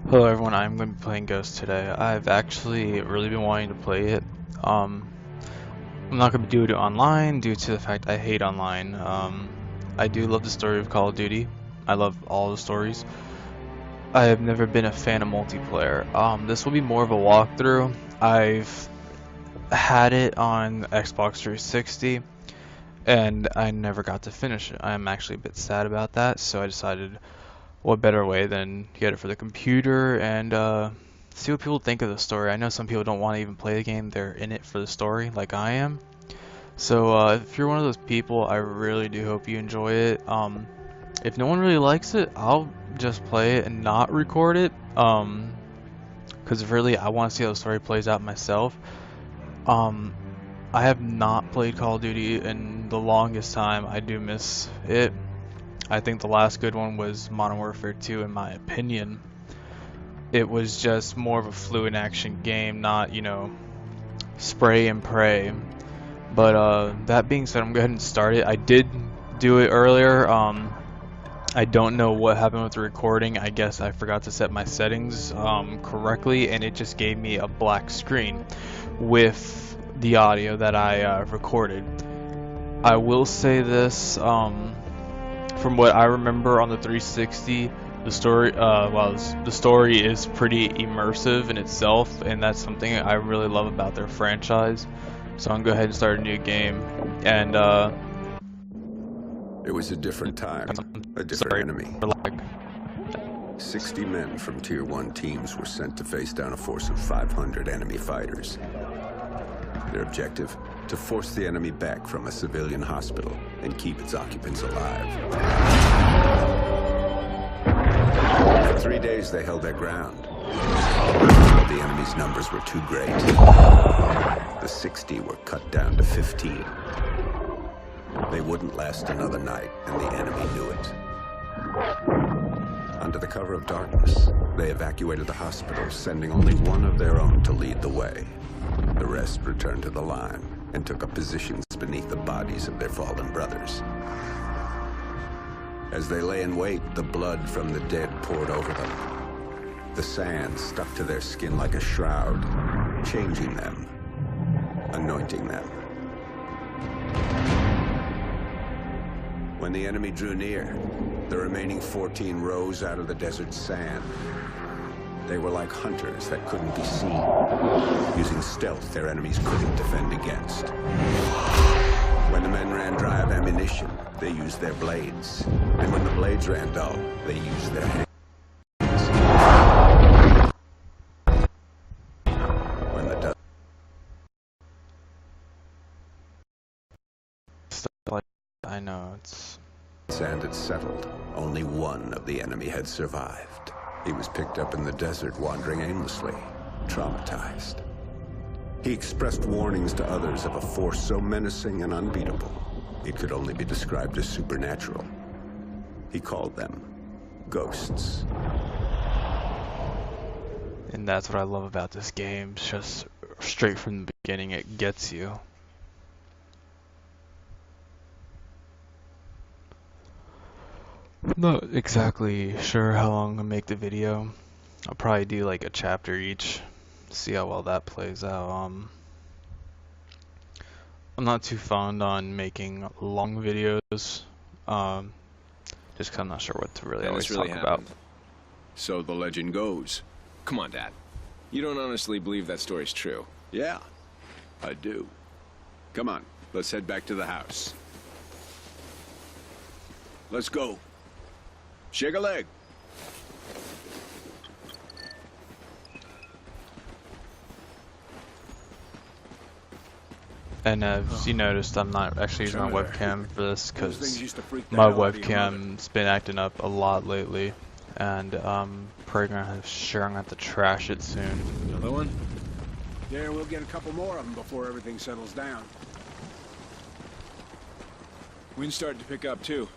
Hello everyone, I'm going to be playing Ghost today. I've actually really been wanting to play it. I'm not going to do it online due to the fact I hate online. I do love the story of Call of Duty. I love all the stories. I have never been a fan of multiplayer. This will be more of a walkthrough. I've had it on Xbox 360 and I never got to finish it. I'm actually a bit sad about that, so I decided what better way than get it for the computer and see what people think of the story. I know some people don't want to even play the game, they're in it for the story like I am. So if you're one of those people, I really do hope you enjoy it. If no one really likes it, I'll just play it and not record it, because really I want to see how the story plays out myself. I have not played Call of Duty in the longest time. I do miss it. I think the last good one was Modern Warfare 2 in my opinion. It was just more of a fluid action game, not, you know, spray and pray. But that being said, I'm going to go ahead and start it. I did do it earlier. I don't know what happened with the recording. I guess I forgot to set my settings correctly, and it just gave me a black screen with the audio that I recorded. I will say this, from what I remember on the 360, the story, the story is pretty immersive in itself, and that's something I really love about their franchise. So I'm gonna go ahead and start a new game, and it was a different time, a different enemy. 60 men from Tier 1 teams were sent to face down a force of 500 enemy fighters. Their objective? To force the enemy back from a civilian hospital and keep its occupants alive. For 3 days they held their ground, but the enemy's numbers were too great. The 60 were cut down to 15. They wouldn't last another night, and the enemy knew it. Under the cover of darkness, they evacuated the hospital, sending only one of their own to lead the way. The rest returned to the line and took up positions beneath the bodies of their fallen brothers. As they lay in wait, the blood from the dead poured over them. The sand stuck to their skin like a shroud, changing them, anointing them. When the enemy drew near, the remaining 14 rose out of the desert sand. They were like hunters that couldn't be seen, using stealth their enemies couldn't defend against. When the men ran dry of ammunition, they used their blades. And when the blades ran dull, they used their hands. When the dust I know it's sand had settled, only one of the enemy had survived. He was picked up in the desert, wandering aimlessly, traumatized. He expressed warnings to others of a force so menacing and unbeatable, it could only be described as supernatural. He called them ghosts. and that's what I love about this game. It's just straight from the beginning, it gets you. I'm not exactly sure how long I'm gonna make the video. I'll probably do like a chapter each, see how well that plays out. I'm not too fond on making long videos, just 'cause I'm not sure what to really always talk about. So the legend goes. Come on, Dad. You don't honestly believe that story's true? Yeah, I do. Come on, let's head back to the house. Let's go. Shake a leg. And as you noticed, I'm not actually using my webcam for this because my webcam's been acting up a lot lately, and I'm probably gonna I'm gonna have to trash it soon. Another one? Yeah, we'll get a couple more of them before everything settles down. Wind's starting to pick up too.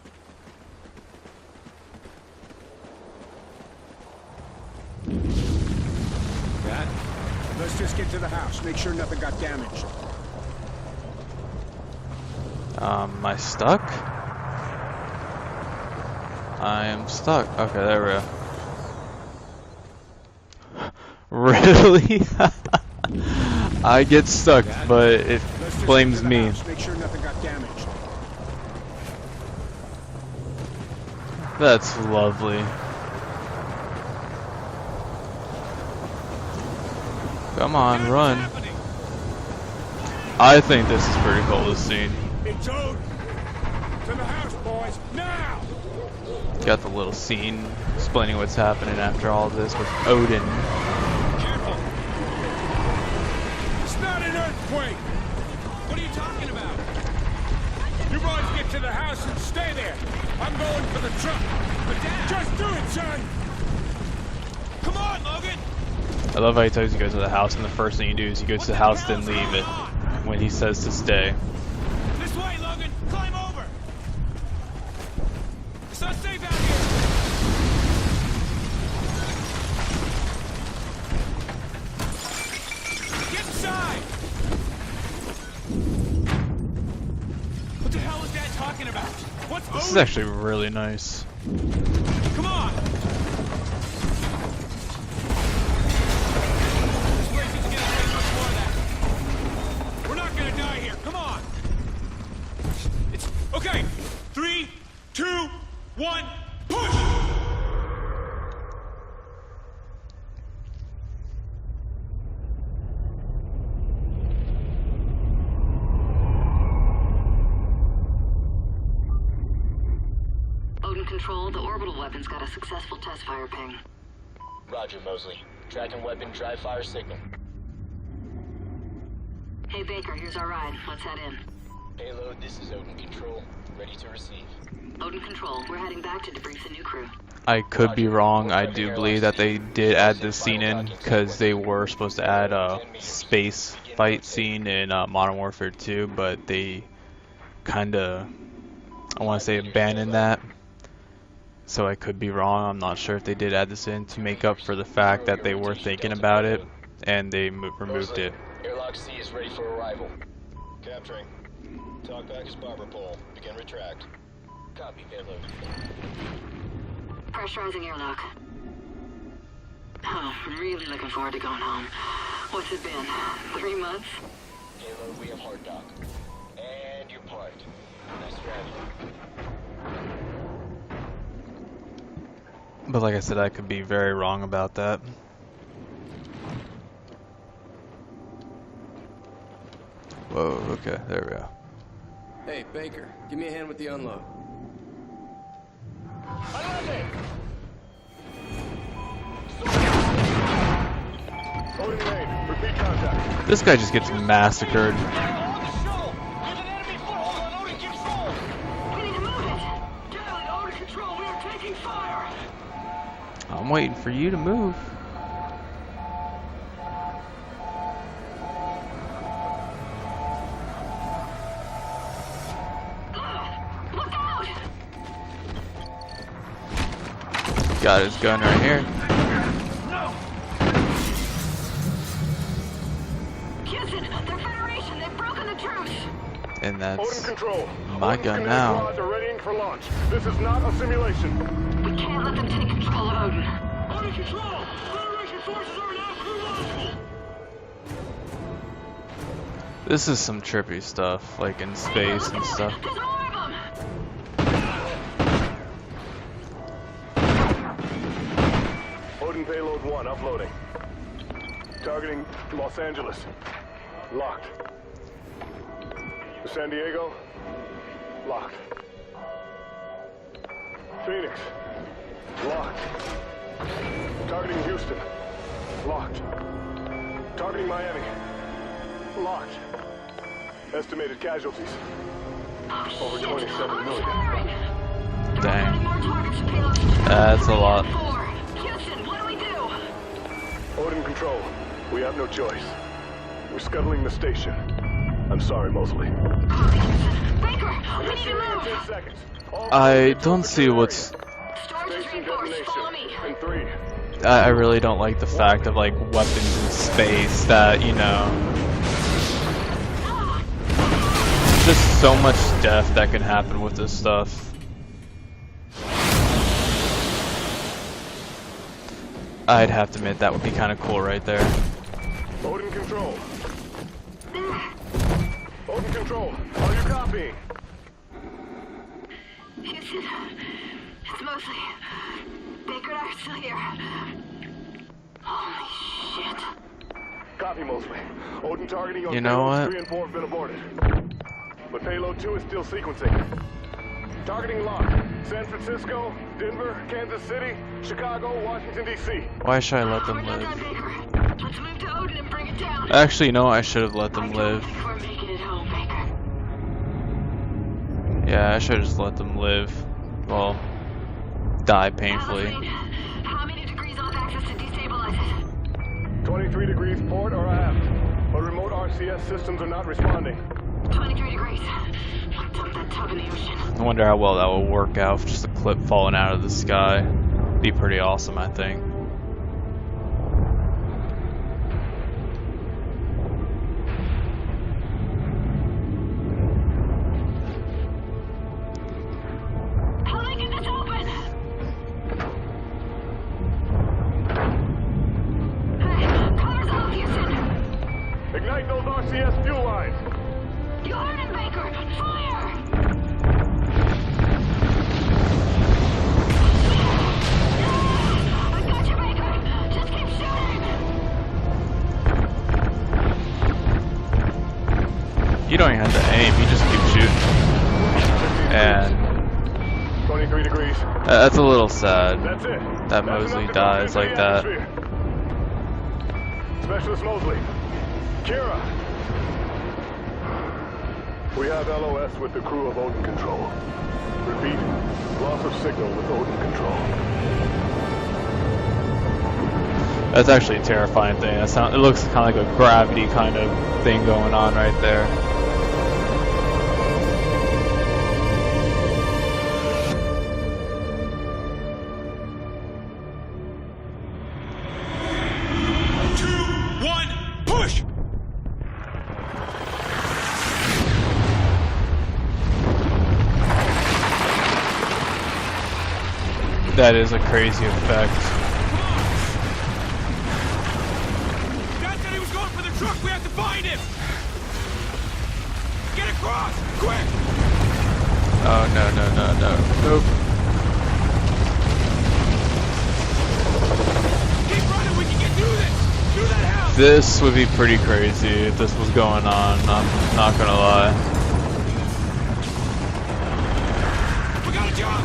Dad? Let's just get to the house. Make sure nothing got damaged. Am I stuck? I am stuck. Okay, there we go. Really? I get stuck, but it Let's just blames get to the me. house, make sure nothing got damaged. That's lovely. Come on, run. I think this is pretty cool, this scene. It's Odin. To the house, boys, now! Got the little scene explaining what's happening after all this with Odin. Careful! It's not an earthquake! What are you talking about? You boys get to the house and stay there. I'm going for the truck. But Dad! Just do it, son! Come on, Logan! I love how he tells you to go to the house, and the first thing you do is you go to the house, then leave it when he says to stay. This way, Logan! Climb over! It's not safe out here! Get inside! What the hell is Dad talking about? What's This is Odin? actually really nice. Come on! This place isn't gonna take much more of that. We're not gonna die here. Come on! It's okay. 3, 2, 1, push! Odin Control, the orbital weapon's got a successful test fire ping. Roger, Mosley. Tracking weapon, dry fire signal. Hey Baker, here's our ride. Let's head in. Payload, this is Odin Control. Ready to receive. Odin Control, we're heading back to debrief the new crew. I could be wrong. I do believe that they did add this scene in because they were supposed to add a space fight scene in Modern Warfare 2, but they kind of, I want to say, abandoned that. So I could be wrong. I'm not sure if they did add this in to make up for the fact that they were thinking about it and they removed it. Airlock C is ready for arrival. Capturing. Talkback is barber pole. Begin retract. Copy, payload. Pressurizing airlock. Oh, I'm really looking forward to going home. What's it been? 3 months? Payload, we have hard dock. And you're parked. Nice driving. But like I said, I could be very wrong about that. Whoa, okay, there we go. Hey, Baker, give me a hand with the unload. This guy just gets massacred. We need to move it! Charlie, Odin Control, we are taking fire! I'm waiting for you to move. Look out! Got his gun right here. Houston, they're Federation, they've broken the truce! And Odin that's Control. my Odin gun command now. squads are readying for launch. This is not a simulation. We can't let them take control of Odin. Odin Control! Federation forces are now crew. This is some trippy stuff, like in space and stuff. There's more of them! Odin payload 1 uploading. Targeting Los Angeles. Locked. San Diego. Locked. Phoenix. Locked. Targeting Houston. Locked. Targeting Miami. Locked. Estimated casualties. Over 27 million. Dang. More targets, payload. That's a lot. Houston, what do we do? Odin Control. We have no choice. We're scuttling the station. I'm sorry, Mosley. Baker, we need to Initiating in 10 move! seconds. All I targets don't report see to what's. Storage is Station reinforced, follow me. detonation. In 3. I really don't like the fact of like weapons in space that, you know. Just so much death that can happen with this stuff. I'd have to admit that would be kind of cool right there. Odin Control. Odin Control, are you copying? Houston, it's Mosley. Baker and I are still here. Holy shit. Copy, Mosley. Odin targeting on You know payloads what? 3 and 4 have been aborted. But payload 2 is still sequencing. Targeting locked. San Francisco, Denver, Kansas City, Chicago, Washington, D.C. Why should I let them We're not live? done, Baker. Let's move to Odin and bring it down. Actually, no, I should have let them I don't live. think we're making it home, Baker. Yeah, I should have just let them live. Well, die painfully. How many degrees off access to destabilize it? 23 degrees port or aft. But remote RCS systems are not responding. 23 degrees. I'll dump that tub in the ocean. I wonder how well that will work out. Just a clip falling out of the sky. Be pretty awesome, I think. How do I get this open? Hey, cover's off, Houston. Ignite those RCS fuel lines. You heard him, Baker. Fire! I got you, Baker. Just keep shooting. You don't even have to aim, you just keep shooting. And 23 degrees. that's a little sad. That's it. That That's Mosley enough to dies drop into like the that. atmosphere. Specialist Mosley. Kira. We have LOS with the crew of Odin Control. Repeat, loss of signal with Odin Control. That's actually a terrifying thing. It looks kind of like a gravity kind of thing going on right there. Push! That is a crazy effect. Dad said he was going for the truck. We have to find him. Get across, quick! Oh no no no no. Nope. Keep running. We can get through this. Through that house. This would be pretty crazy if this was going on. I'm not gonna lie. We got a job.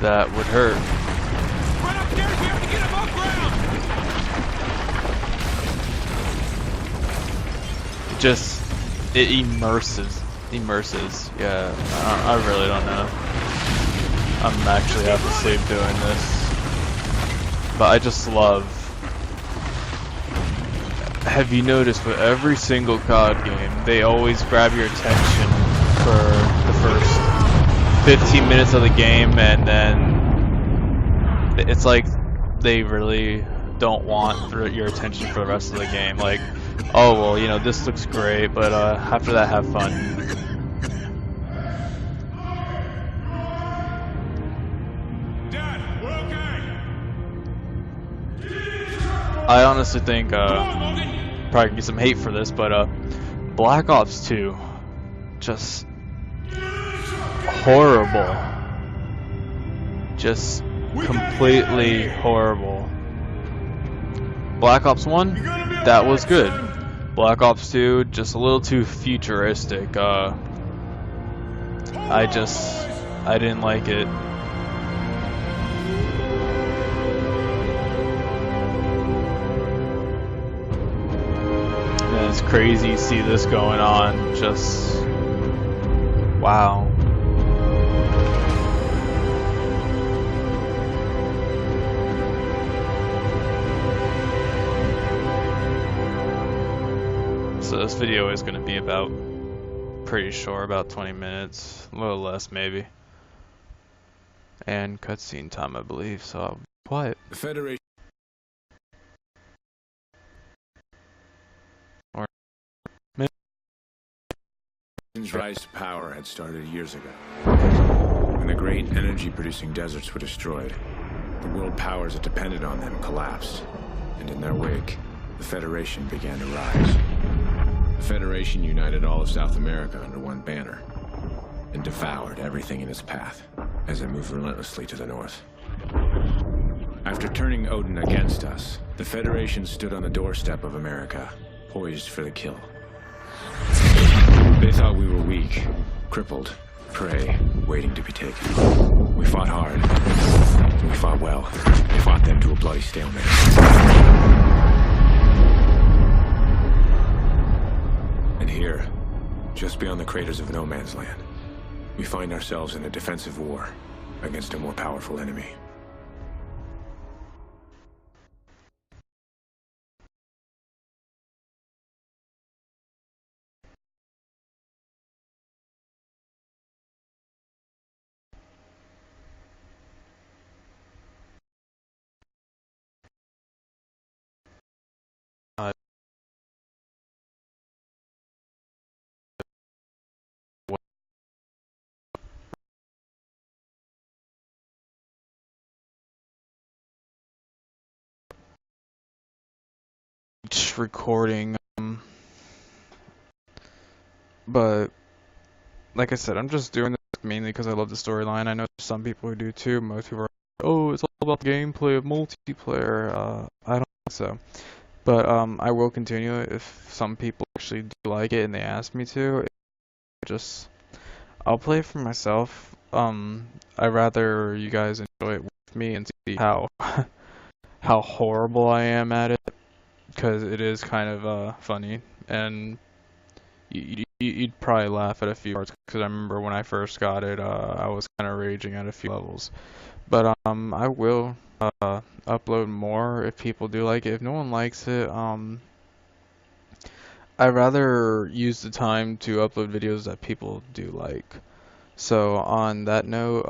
That would hurt. Run upstairs. We have to get him up ground. Just it immerses. Yeah, I really don't know. I'm actually half asleep doing this, but I just love. Have you noticed with every single COD game, they always grab your attention for the first 15 minutes of the game, and then it's like they really don't want your attention for the rest of the game. Like, oh well, you know, this looks great, but after that, have fun. Dad, we're okay. I honestly think Come on, Logan. probably get some hate for this, but Black Ops 2, just horrible, just completely horrible. Black Ops 1, that was good. Black Ops 2, just a little too futuristic. I didn't like it. And it's crazy to see this going on. Just wow. So this video is going to be about, pretty sure, about 20 minutes, a little less maybe. And cutscene time, I believe, so I'll be quiet. The Federation Satan's rise to power had started years ago. When the great energy-producing deserts were destroyed, the world powers that depended on them collapsed, and in their wake, the Federation began to rise. The Federation united all of South America under one banner, and devoured everything in its path as it moved relentlessly to the north. After turning Odin against us, the Federation stood on the doorstep of America, poised for the kill. They thought we were weak, crippled, prey, waiting to be taken. We fought hard. We fought well. We fought them to a bloody stalemate. And here, just beyond the craters of No Man's Land, we find ourselves in a defensive war against a more powerful enemy. Just recording, but like I said, I'm just doing this mainly because I love the storyline. I know some people who do too. Most people are, oh, it's all about the gameplay of multiplayer. I don't think so, but I will continue it if some people actually do like it and they ask me to. I'll play it for myself. I'd rather you guys enjoy it with me and see how how horrible I am at it, because it is kind of funny, and you'd probably laugh at a few parts, because I remember when I first got it, I was kind of raging at a few levels. But I will upload more if people do like it. If no one likes it, I'd rather use the time to upload videos that people do like. So on that note,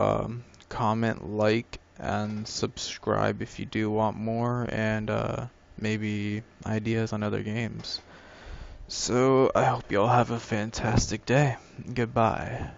comment, like, and subscribe if you do want more, and maybe ideas on other games. So I hope you all have a fantastic day. Goodbye.